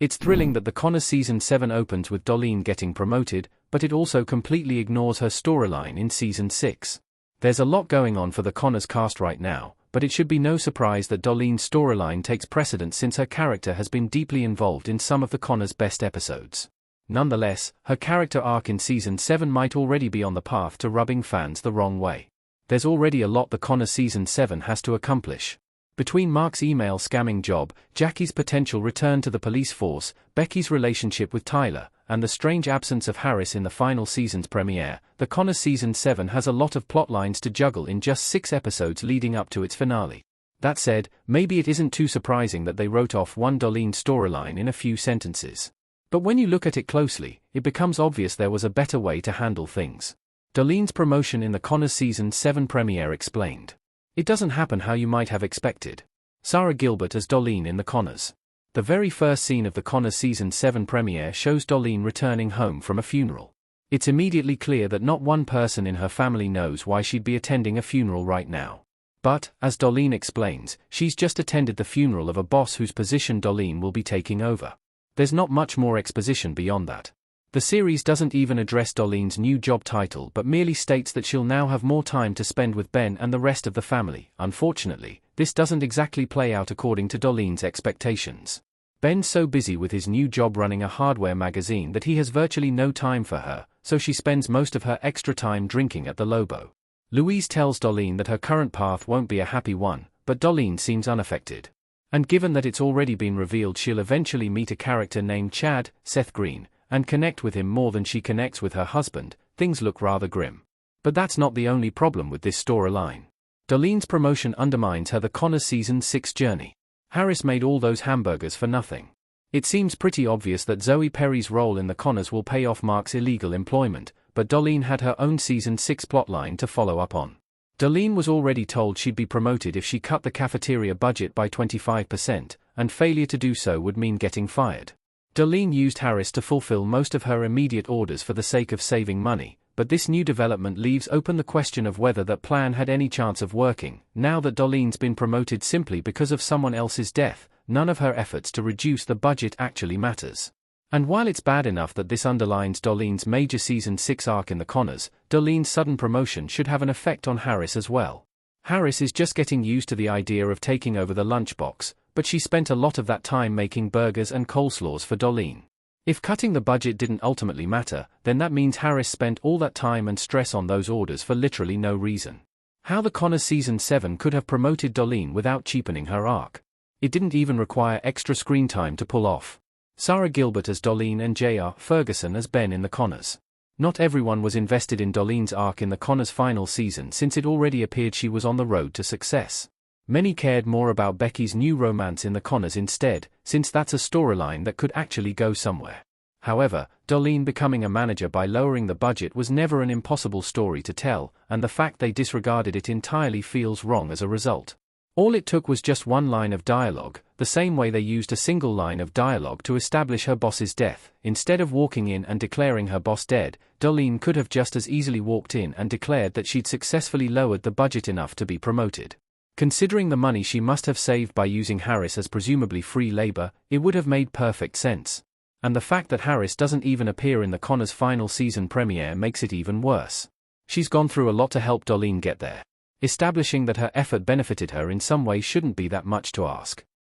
It's thrilling that the Connors Season 7 opens with Darlene getting promoted, but it also completely ignores her storyline in Season 6. There's a lot going on for the Connors cast right now, but it should be no surprise that Darlene's storyline takes precedence since her character has been deeply involved in some of the Connors' best episodes. Nonetheless, her character arc in Season 7 might already be on the path to rubbing fans the wrong way. There's already a lot the Connors Season 7 has to accomplish. Between Mark's email scamming job, Jackie's potential return to the police force, Becky's relationship with Tyler, and the strange absence of Harris in the final season's premiere, the Connors Season 7 has a lot of plot lines to juggle in just 6 episodes leading up to its finale. That said, maybe it isn't too surprising that they wrote off one Darlene storyline in a few sentences. But when you look at it closely, it becomes obvious there was a better way to handle things. Darlene's promotion in the Connors Season 7 premiere explained. It doesn't happen how you might have expected. Sarah Gilbert as Darlene in the Connors. The very first scene of the Connors Season 7 premiere shows Darlene returning home from a funeral. It's immediately clear that not one person in her family knows why she'd be attending a funeral right now. But, as Darlene explains, she's just attended the funeral of a boss whose position Darlene will be taking over. There's not much more exposition beyond that. The series doesn't even address Darlene's new job title but merely states that she'll now have more time to spend with Ben and the rest of the family. Unfortunately, this doesn't exactly play out according to Darlene's expectations. Ben's so busy with his new job running a hardware magazine that he has virtually no time for her, so she spends most of her extra time drinking at the Lobo. Louise tells Darlene that her current path won't be a happy one, but Darlene seems unaffected. And given that it's already been revealed she'll eventually meet a character named Chad, Seth Green, and connect with him more than she connects with her husband, things look rather grim. But that's not the only problem with this storyline. Darlene's promotion undermines her the Connors Season 6 journey. Harris made all those hamburgers for nothing. It seems pretty obvious that Zoe Perry's role in the Connors will pay off Mark's illegal employment, but Darlene had her own Season 6 plotline to follow up on. Darlene was already told she'd be promoted if she cut the cafeteria budget by 25%, and failure to do so would mean getting fired. Darlene used Harris to fulfill most of her immediate orders for the sake of saving money, but this new development leaves open the question of whether that plan had any chance of working. Now that Darlene's been promoted simply because of someone else's death, none of her efforts to reduce the budget actually matters. And while it's bad enough that this underlines Darlene's major Season 6 arc in the Connors, Darlene's sudden promotion should have an effect on Harris as well. Harris is just getting used to the idea of taking over the lunchbox, but she spent a lot of that time making burgers and coleslaws for Darlene. If cutting the budget didn't ultimately matter, then that means Harris spent all that time and stress on those orders for literally no reason. How the Connors Season 7 could have promoted Darlene without cheapening her arc? It didn't even require extra screen time to pull off. Sarah Gilbert as Darlene and J.R. Ferguson as Ben in the Connors. Not everyone was invested in Darlene's arc in the Connors' final season since it already appeared she was on the road to success. Many cared more about Becky's new romance in the Connors instead, since that's a storyline that could actually go somewhere. However, Darlene becoming a manager by lowering the budget was never an impossible story to tell, and the fact they disregarded it entirely feels wrong as a result. All it took was just one line of dialogue, the same way they used a single line of dialogue to establish her boss's death. Instead of walking in and declaring her boss dead, Darlene could have just as easily walked in and declared that she'd successfully lowered the budget enough to be promoted. Considering the money she must have saved by using Harris as presumably free labor, it would have made perfect sense. And the fact that Harris doesn't even appear in the Connors' final season premiere makes it even worse. She's gone through a lot to help Darlene get there. Establishing that her effort benefited her in some way shouldn't be that much to ask.